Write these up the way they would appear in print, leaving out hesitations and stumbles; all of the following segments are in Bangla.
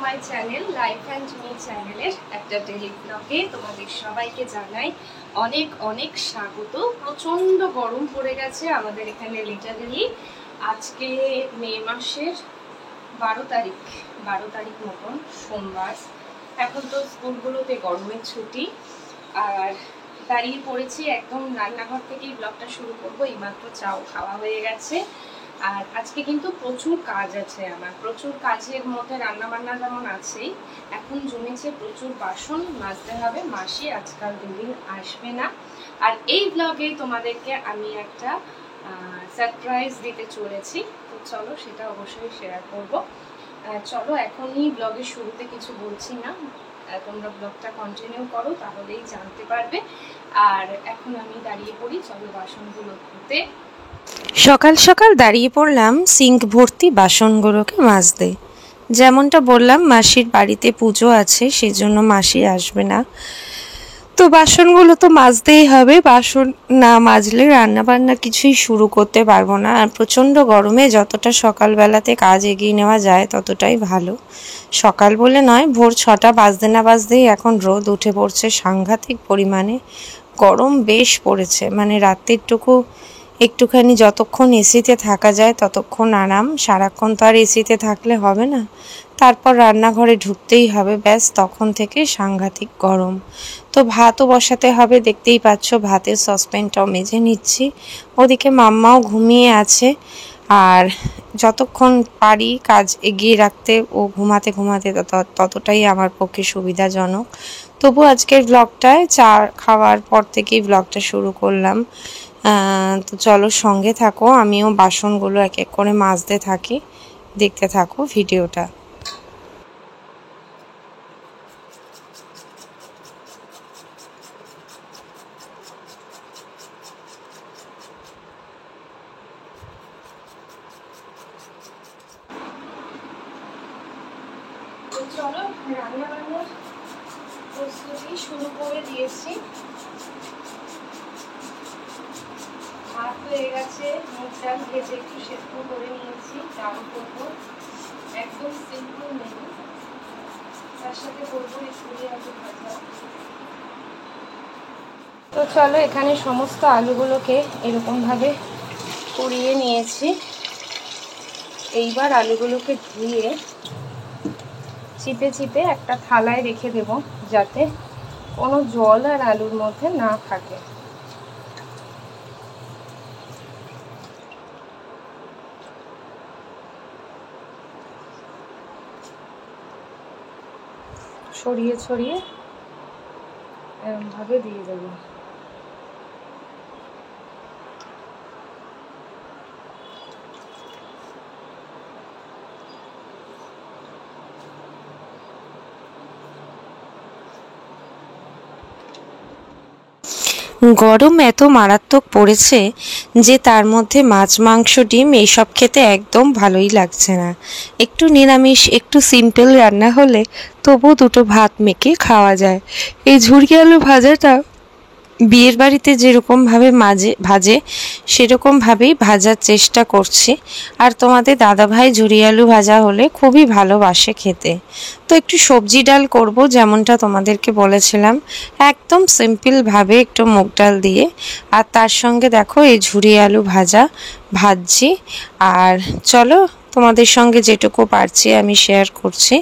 My channel life and me চ্যানেলের একটা ডেইলি ব্লগে তোমাদের সবাইকে জানাই অনেক অনেক স্বাগত। প্রচণ্ড গরম পড়ে গেছে আমাদের এখানে লিটারেলি। আজকে মে মাসের 12 তারিখ মতন, সোমবার। এখন তো স্কুলগুলোতে গরমের ছুটি, আর দাঁড়িয়ে পড়েছি একদম রান্নাঘর থেকেই ব্লগটা শুরু করবো। এইমাত্র চাও খাওয়া হয়ে গেছে। আর আজকে কিন্তু প্রচুর কাজ আছে আমার, প্রচুর কাজের মধ্যে রান্নাবান্না যেমন আছেই, এখন জমেছে প্রচুর বাসন মাজতে হবে। মাসি আজকাল দুদিন আসবে না। আর এই ব্লগে তোমাদেরকে আমি একটা সারপ্রাইজ দিতে চলেছি, তো চলো সেটা অবশ্যই শেয়ার করব। চলো এখনই ব্লগের শুরুতে কিছু বলছি না, তোমরা ব্লগটা কন্টিনিউ করো, তাহলেই জানতে পারবে। আর এখন আমি দাঁড়িয়ে পড়ি, চলো বাসনগুলো ধুতে। সকাল সকাল দাঁড়িয়ে পড়লাম সিঙ্ক ভর্তি বাসনগুলোকে মাজতে। যেমনটা বললাম, মাসির বাড়িতে পুজো আছে, সেজন্য মাসি আসবে না। তো বাসনগুলো তো মাজতেই হবে, বাসন না মাজলে রান্নাবান্না কিছুই শুরু করতে পারবো না। আর প্রচণ্ড গরমে যতটা সকালবেলাতে কাজ এগিয়ে নেওয়া যায় ততটাই ভালো। সকাল বলে নয়, ভোর 6টা বাজতে না বাজতেই এখন রোদ উঠে পড়ছে সাংঘাতিক পরিমাণে। গরম বেশ পড়েছে, মানে রাত্রিটুকু একটুখানি যতক্ষণ এসিতে থাকা যায় ততক্ষণ আরাম, সারাক্ষণ তো আর এসিতে থাকলে হবে না। তারপর রান্নাঘরে ঢুকতেই হবে, ব্যাস তখন থেকে সাংঘাতিক গরম। তো ভাতও বসাতে হবে, দেখতেই পাচ্ছ ভাতের সসপ্যানটাও মেজে নিচ্ছি। ওদিকে মাম্মাও ঘুমিয়ে আছে, আর যতক্ষণ পারি কাজ এগিয়ে রাখতে, ও ঘুমাতে ঘুমাতে ততটাই আমার পক্ষে সুবিধাজনক। তবু আজকের ব্লগটায় চা খাওয়ার পর থেকেই ব্লগটা শুরু করলাম। তো চলো সঙ্গে থাকো, আমিও বাসনগুলো এক এক করে মাজতে থাকি, দেখতে থাকো ভিডিওটা। চলো রান্নাবান্নার প্রস্তুতি শুরু করে দিয়েছি। ভাত হয়ে গেছে, মুগ ডাল ভেজে একটু সেদ্ধ করে নিয়েছি, ডাল করবো, একদম সিম্পল মেনু। তার সাথে করবো একটু আলু ভাজা। তো চলো এখানে সমস্ত আলুগুলোকে এরকমভাবে কুড়িয়ে নিয়েছি। এইবার আলুগুলোকে ধুয়ে চিপে চিপে একটা থালায় রেখে দেব, যাতে কোনো জল আর আলুর মধ্যে না থাকে। ছড়িয়ে ছড়িয়ে এরকমভাবে দিয়ে দেবো। গরম এত মারাত্মক পড়েছে যে তার মধ্যে মাছ মাংস ডিম এইসব খেতে একদম ভালোই লাগছে না। একটু নিরামিষ, একটু সিম্পল রান্না হলে তবু দুটো ভাত মেখে খাওয়া যায়। এই ঝুড়ি আলু ভাজাটা বিয়ের বাড়িতে যেরকমভাবে ভাজে সেরকমভাবেই ভাজার চেষ্টা করছি। আর তোমাদের দাদাভাই ঝুরি আলু ভাজা হলে খুবই ভালোবাসে খেতে। তো একটু সবজি ডাল করব, যেমনটা তোমাদেরকে বলেছিলাম, একদম সিম্পলভাবে একটু মুগ ডাল দিয়ে। আর তার সঙ্গে দেখো এই ঝুরি আলু ভাজছি। আর চলো তোমাদের সঙ্গে যেটুকু পারছি আমি শেয়ার করছি,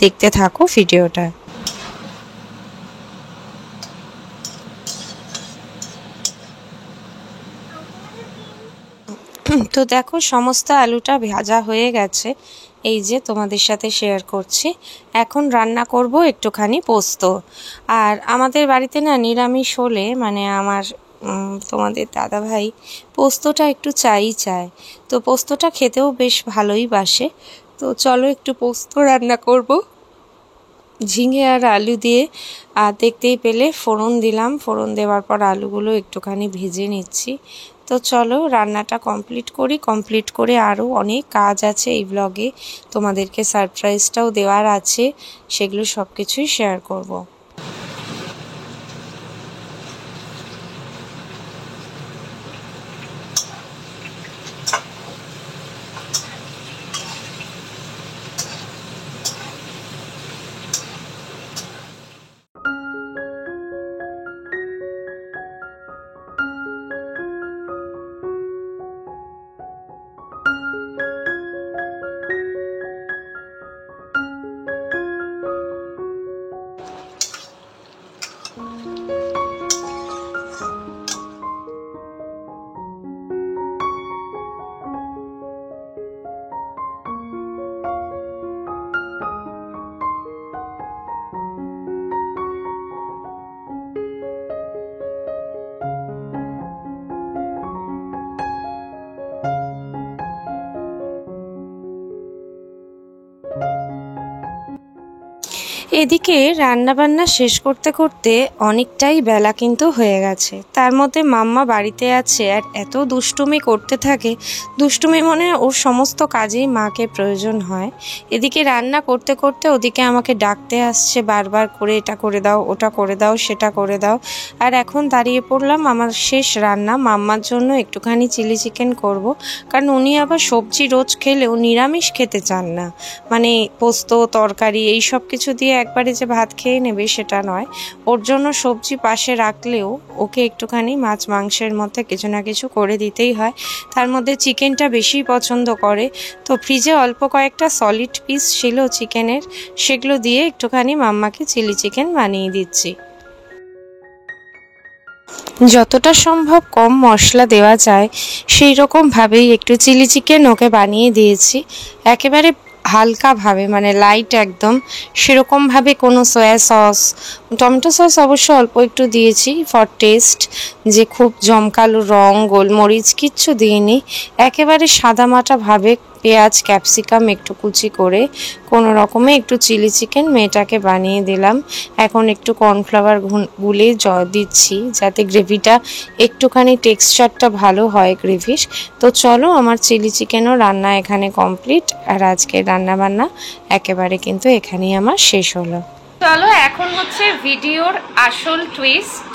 দেখতে থাকো ভিডিওটা। তো দেখো সমস্ত আলুটা ভাজা হয়ে গেছে, এই যে তোমাদের সাথে শেয়ার করছি। এখন রান্না করব একটুখানি পোস্ত। আর আমাদের বাড়িতে না নিরামিষ হলে, মানে আমার তোমাদের দাদাভাই পোস্তটা একটু চায়। তো পোস্তটা খেতেও বেশ ভালোই বাসে। তো চলো একটু পোস্ত রান্না করব ঝিঙে আর আলু দিয়ে। আর দেখতেই পেলে ফোড়ন দিলাম, ফোড়ন দেওয়ার পর আলুগুলো একটুখানি ভেজে নিচ্ছি। তো চলো রান্নাটা কমপ্লিট করে আরও অনেক কাজ আছে এই ব্লগে, তোমাদেরকে সারপ্রাইজটাও দেওয়ার আছে, সেগুলো সব কিছুই শেয়ার করব। এদিকে রান্নাবান্না শেষ করতে করতে অনেকটাই বেলা কিন্তু হয়ে গেছে। তার মধ্যে মাম্মা বাড়িতে আছে আর এত দুষ্টুমি করতে থাকে, দুষ্টুমি মনে ওর সমস্ত কাজেই মাকে প্রয়োজন হয়। এদিকে রান্না করতে করতে ওদিকে আমাকে ডাকতে আসছে বারবার করে, এটা করে দাও, ওটা করে দাও, সেটা করে দাও। আর এখন দাঁড়িয়ে পড়লাম আমার শেষ রান্না, মাম্মার জন্য একটুখানি চিলি চিকেন করব, কারণ উনি আবার সবজি রোজ খেলেও নিরামিষ খেতে চান না। মানে পোস্ত তরকারি এই সব কিছু দিয়ে একবারে যে ভাত খেয়ে নেবে সেটা নয়, ওর জন্য সবজি পাশে রাখলেও ওকে একটুখানি মাছ মাংসের মধ্যে কিছু না কিছু করে দিতেই হয়। তার মধ্যে চিকেনটা বেশি পছন্দ করে, তো ফ্রিজে অল্প কয়েকটা সলিড পিস ছিল চিকেনের, সেগুলো দিয়ে একটুখানি মাম্মাকে চিলি চিকেন বানিয়ে দিচ্ছি। যতটা সম্ভব কম মশলা দেওয়া যায় সেই রকমভাবেই একটু চিলি চিকেন ওকে বানিয়ে দিয়েছি। একেবারে হালকাভাবে, মানে লাইট একদম, সেরকমভাবে কোনো সয়া সস, টমেটো সস অবশ্য অল্প একটু দিয়েছি ফর টেস্ট, যে খুব জমকালো রং গোলমরিচ কিচ্ছু দিইনি। একেবারে সাদামাটাভাবে পেঁয়াজ ক্যাপসিকাম একটু কুচি করে কোনো রকমে একটু চিলি চিকেন মেয়েটাকে বানিয়ে দিলাম। এখন একটু কর্নফ্লাওয়ার গুলে দিচ্ছি যাতে গ্রেভিটা একটুখানি টেক্সচারটা ভালো হয় গ্রেভির। তো চলো, আমার চিলি চিকেনও রান্না এখানে কমপ্লিট, আর আজকে রান্না বান্না একেবারে কিন্তু এখানেই আমার শেষ হলো। চলো, এখন হচ্ছে ভিডিওর আসল টুইস্ট,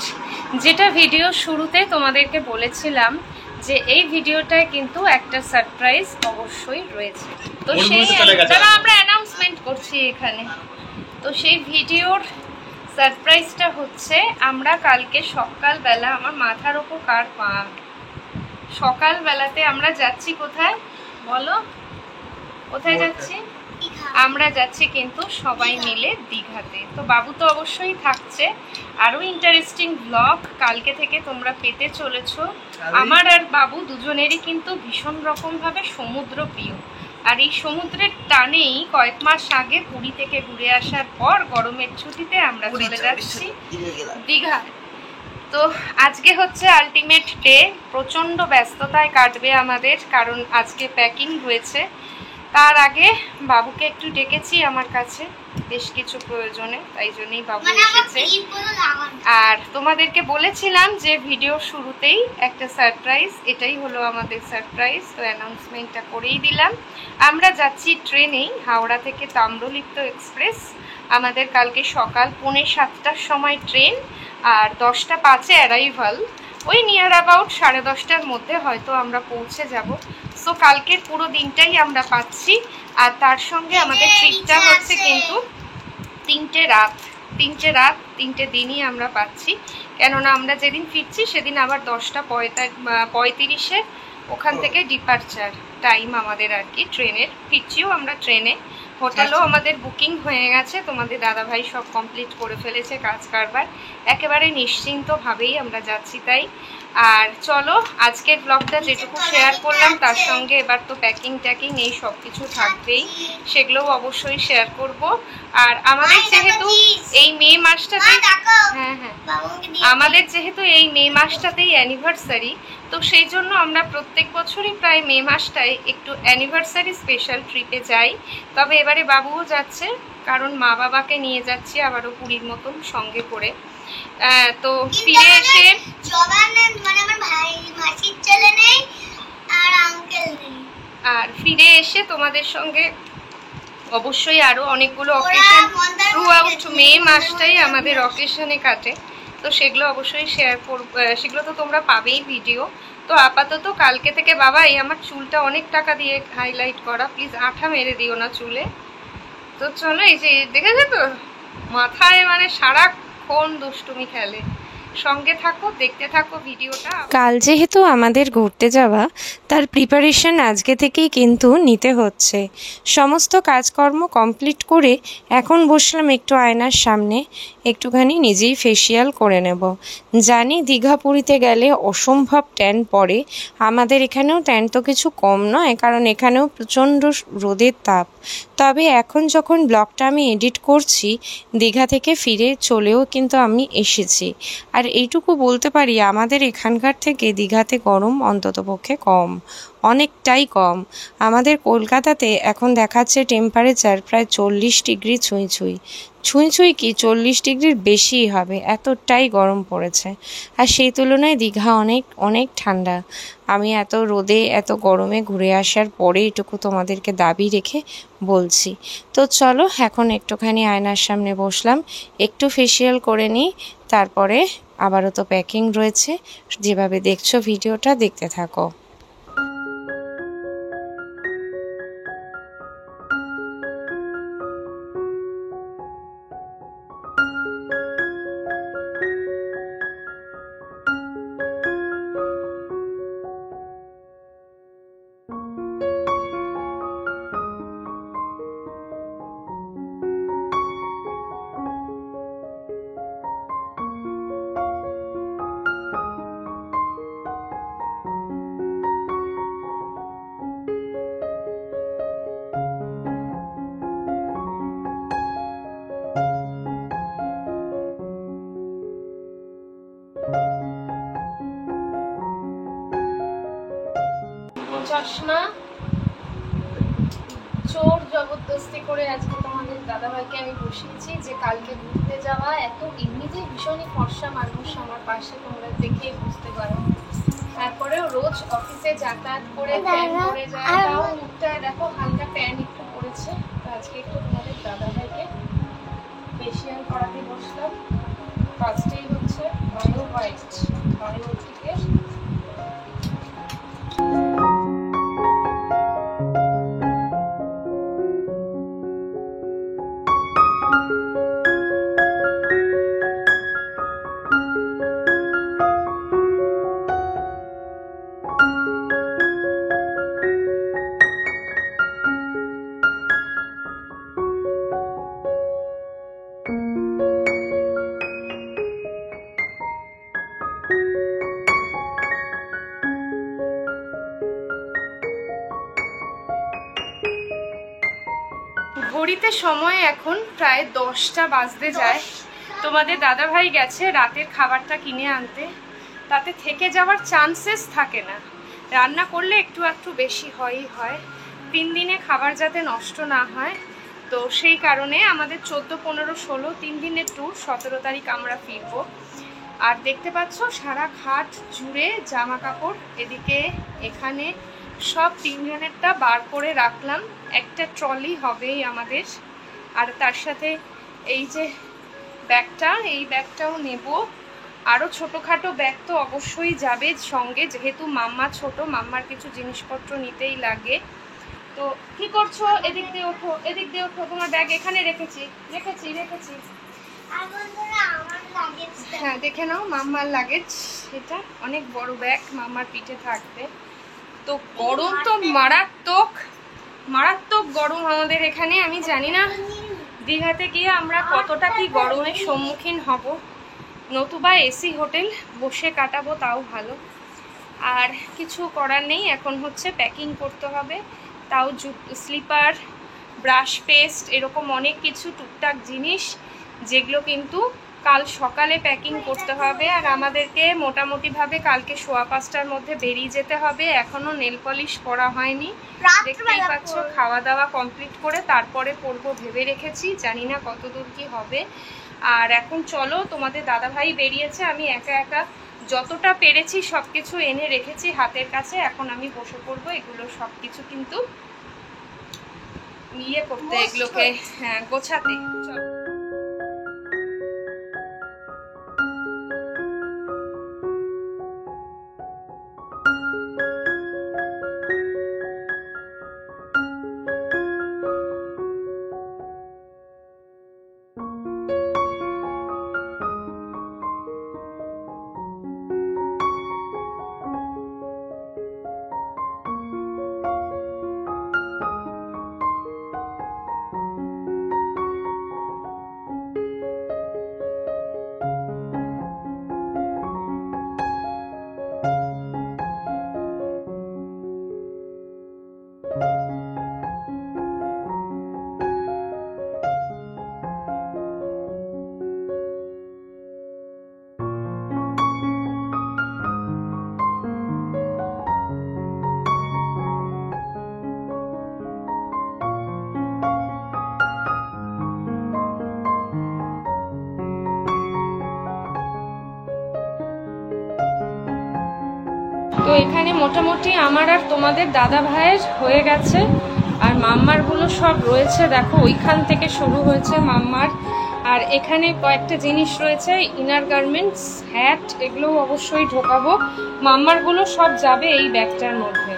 যেটা ভিডিও শুরুতে তোমাদেরকে বলেছিলাম যে এই ভিডিওটায় কিন্তু একটা সারপ্রাইজ অবশ্যই রয়েছে। তো সেই আমরা অ্যানাউন্সমেন্ট করছি এখানে। তো সেই ভিডিওর সারপ্রাইজটা হচ্ছে, আমরা কালকে সকালবেলা, আমার মাথার ওপর কার পা, সকালবেলাতে আমরা যাচ্ছি কোথায় বলো, কোথায় যাচ্ছি? আমরা যাচ্ছি কিন্তু সবাই মিলে দীঘাতে। তো বাবু তো অবশ্যই থাকছে, আরো ইন্টারেস্টিং ব্লগ কালকে থেকে তোমরা পেতে চলেছো। আমার আর বাবু দুজনেরই কিন্তু ভীষণ রকম ভাবে সমুদ্র প্রিয়, আর এই সমুদ্রের টানেই কয়েক মাস আগে পুরী থেকে ঘুরে আসার পর গরমের ছুটিতে আমরা চলে যাচ্ছি দীঘা। তো আজকে হচ্ছে আলটিমেট ডে, প্রচন্ড ব্যস্ততায় কাটবে আমাদের, কারণ আজকে প্যাকিং রয়েছে। তার আগে বাবুকে একটু ডেকেছি আমার কাছে বেশ কিছু প্রয়োজনে, তাই জন্যই বাবু এসেছে। আর তোমাদেরকে বলেছিলাম যে ভিডিও শুরুতেই একটা সারপ্রাইজ, এটাই হলো আমাদের সারপ্রাইজ। তো অ্যানাউন্সমেন্টটা করেই দিলাম। আমরা যাচ্ছি ট্রেনেই, হাওড়া থেকে তাম্রলিপ্ত এক্সপ্রেস। আমাদের কালকে সকাল 7:45-র সময় ট্রেন, আর 10:05 অ্যারাইভাল। ওই নিয়ার অ্যাবাউট 10:30-র মধ্যে হয়তো আমরা পৌঁছে যাব। সো কালকের পুরো দিনটাই আমরা পাচ্ছি। আর তার সঙ্গে আমাদের ট্রিপটা হচ্ছে কিন্তু 3টে রাত, 3টে দিনই আমরা পাচ্ছি। কেননা আমরা যেদিন ফিরছি সেদিন আবার 10:35 ওখান থেকে ডিপারচার টাইম আমাদের আর কি ট্রেনের। ফিরছিও আমরা ট্রেনে, হোটেলও আমাদের বুকিং হয়ে গেছে, তোমাদের দাদাভাই সব কমপ্লিট করে ফেলেছে কাজ কারবার। একেবারে নিশ্চিন্তভাবেই আমরা যাচ্ছি তাই। আর চলো, আজকের ব্লগটা যেটুকু শেয়ার করলাম তার সঙ্গে এবার তো প্যাকিং ট্যাকিং এই সব কিছু থাকবেই, সেগুলোও অবশ্যই শেয়ার করব। আর আমাদের যেহেতু এই মে মাসটাতেই, আমাদের যেহেতু এই মে মাসটাতেই অ্যানিভার্সারি, তো সেই জন্য আমরা প্রত্যেক বছরই প্রায় মে মাসটায় একটু অ্যানিভার্সারি স্পেশাল ট্রিপে যাই। তবে এবারে বাবুও যাচ্ছে, কারণ মা বাবাকে নিয়ে যাচ্ছি আবারও পুরীর মতন সঙ্গে করে। তো ফিরে এসে তোমাদের সঙ্গে অবশ্যই আরো অনেকগুলো অকেশন, থ্রু আউট মে মাসটাই আমাদের অকেশনে কাটে, তো সেগুলো অবশ্যই শেয়ার করব, সেগুলো তো তোমরা পাবেই ভিডিও। তো আপাতত কালকে থেকে, বাবা এই আমার চুলটা অনেক টাকা দিয়ে হাইলাইট করা, প্লিজ আঠা মেরে দিও না চুলে। তো চলো, এই যে দেখেছো তো মাথায় মানে সারাক্ষণ দুষ্টুমি খেলে। সঙ্গে থাকো, দেখতে থাকো ভিডিওটা। কাল যেহেতু আমাদের ঘুরতে যাওয়া, তার প্রিপারেশন আজকে থেকেই কিন্তু নিতে হচ্ছে। সমস্ত কাজকর্ম কমপ্লিট করে এখন বসলাম একটু আয়নার সামনে, একটুখানি নিজেই ফেসিয়াল করে নেব। জানি দীঘা পুরীতে গেলে অসম্ভব ট্যান পড়ে, আমাদের এখানেও ট্যান তো কিছু কম নয়, কারণ এখানেও প্রচণ্ড রোদের তাপ। তবে এখন যখন ব্লগটা আমি এডিট করছি, দীঘা থেকে ফিরে চলেও কিন্তু আমি এসেছি। আর এইটুকু বলতে পারি, আমাদের এখানকার থেকে দীঘাতে গরম অন্ততপক্ষে কম, অনেকটাই কম। আমাদের কলকাতাতে এখন দেখাচ্ছে টেম্পারেচার প্রায় 40 ডিগ্রি ছুঁই ছুঁই। ছুঁই ছুঁই কি 40 ডিগ্রির বেশিই হবে, এতটাই গরম পড়েছে। আর সেই তুলনায় দীঘা অনেক অনেক ঠান্ডা। আমি এত রোদে এত গরমে ঘুরে আসার পরে এটুকু তোমাদেরকে দাবি রেখে বলছি। তো চলো এখন একটুখানি আয়নার সামনে বসলাম, একটু ফেসিয়াল করে নিই, তারপরে আবারও তো প্যাকিং রয়েছে। যেভাবে দেখছো ভিডিওটা দেখতে থাকো। চশমা চোর জবরদস্তি করে আজকে তোমাদের দাদাভাইকে আমি বসিয়েছি যে কালকে ঘুরতে যাওয়া। এত এমনিতেই ভীষণই ফর্সা মানুষ আমার পাশে, তোমরা দেখে বুঝতে পারো। তারপরেও রোজ অফিসে যাতায়াত করে ট্যান করে যায়, তাও মুখটা দেখো হালকা ট্যান একটু পড়েছে। তো আজকে একটু তোমাদের দাদাভাইকে ফেসিয়াল করাতে বসলাম। ফার্স্টেই হচ্ছে বায়ো হোয়াইট, বায়ো থেকে ঘড়িতে সময় এখন প্রায় 10টা বাজতে যায়। তোমাদের দাদাভাই গেছে রাতের খাবারটা কিনে আনতে, তাতে থেকে যাওয়ার চান্সেস থাকে না। রান্না করলে একটু একটু বেশি হয়ই হয়, 3 দিনে খাবার যাতে নষ্ট না হয়। তো সেই কারণে আমাদের 14, 15, 16 3 দিনের ট্যুর। 17 তারিখ আমরা ফিরবো। আর দেখতে পাচ্ছ সারা ঘাট জুড়ে জামা কাপড়, এদিকে এখানে সব 3 জনেরটা বার করে রাখলাম। একটা ট্রলি হবেই আমাদের। আর তার সাথে এই যে ব্যাগটা, এই ব্যাগটাও নেব। আরও ছোটোখাটো ব্যাগ তো অবশ্যই যাবে সঙ্গে, যেহেতু মাম্মা ছোট, মাম্মার কিছু জিনিসপত্র নিতেই লাগে। তো কি করছো? এদিক দিয়ে ওঠো, এদিক দিয়ে ওঠো। তোমার ব্যাগ এখানে রেখেছি। হ্যাঁ দেখে নাও, মাম্মার লাগেজ। এটা অনেক বড় ব্যাগ, মাম্মার পিঠে থাকবে। তো গরম তো মারাত্মক মারাত্মক গরম আমাদের এখানে। আমি জানি না দীঘাতে গিয়ে আমরা কতটা কি গরমের সম্মুখীন হব, নতুবা এসি হোটেল বসে কাটাবো তাও ভালো। আর কিছু করার নেই, এখন হচ্ছে প্যাকিং করতে হবে। তাও স্লিপার, ব্রাশ, পেস্ট, এরকম অনেক কিছু টুকটাক জিনিস, যেগুলো কিন্তু কাল সকালে প্যাকিং করতে হবে। আর আমাদেরকে মোটামুটিভাবে কালকে 5:15টার মধ্যে বেরিয়ে যেতে হবে। এখনও নেল পলিশ করা হয়নি, দেখতেই পাচ্ছ। খাওয়া দাওয়া কমপ্লিট করে তারপরে করবো ভেবে রেখেছি, জানি না কত দূর কী হবে। আর এখন চলো, তোমাদের দাদাভাই বেরিয়েছে, আমি একা একা যতটা পেরেছি সব কিছু এনে রেখেছি হাতের কাছে। এখন আমি বসে পড়বো এগুলো সব কিছু কিন্তু ইয়ে করতে, এগুলোকে হ্যাঁ গোছাতে। চলো। তো এখানে মোটামুটি আমার আর তোমাদের দাদা ভাইয়ের হয়ে গেছে, আর মাম্মারগুলো সব রয়েছে। দেখো ওইখান থেকে শুরু হয়েছে মাম্মার। আর এখানে কয়েকটা জিনিস রয়েছে, ইনার গার্মেন্টস, হ্যাট, এগুলো অবশ্যই ঢোকাবো। মাম্মারগুলো সব যাবে এই ব্যাগটার মধ্যে।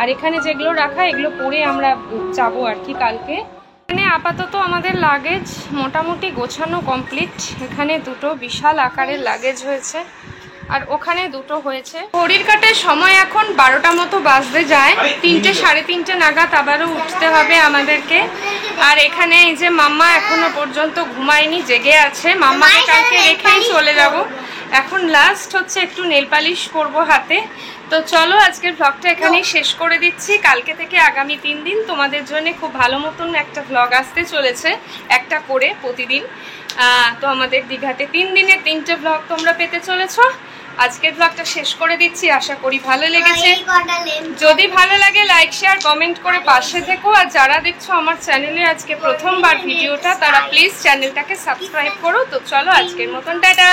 আর এখানে যেগুলো রাখা এগুলো পরে আমরা যাবো আর কি কালকে। এখানে আপাতত আমাদের লাগেজ মোটামুটি গোছানো কমপ্লিট। এখানে দুটো বিশাল আকারের লাগেজ হয়েছে, আর ওখানে দুটো হয়েছে। ঘড়ির কাঁটার সময় এখন 12টা মতো বাজতে যায়, 3টে সাড়ে 3টে নাগাদ আবারও উঠতে হবে আমাদেরকে। আর এখানে এই যে মাম্মা এখনো পর্যন্ত ঘুমায়নি, জেগে আছে। মাম্মাকে কালকে রেখেই চলে যাব। এখন লাস্ট হচ্ছে একটু নেল পালিশ করবো হাতে। তো চলো আজকের ব্লগটা এখানেই শেষ করে দিচ্ছি। কালকে থেকে আগামী 3 দিন তোমাদের জন্য খুব ভালো মতন একটা ব্লগ আসতে চলেছে, একটা করে প্রতিদিন। তো আমাদের দীঘাতে 3 দিনের 3টে ব্লগ তোমরা পেতে চলেছ। আজকের ব্লগটা শেষ করে দিচ্ছি, আশা করি ভালো লেগেছে। যদি ভালো লাগে লাইক শেয়ার কমেন্ট করে পাশে থেকো। আর যারা দেখছো আমার চ্যানেলে আজকে প্রথমবার ভিডিওটা, তারা প্লিজ চ্যানেলটাকে সাবস্ক্রাইব করো। তো চলো আজকের মতন টাটা।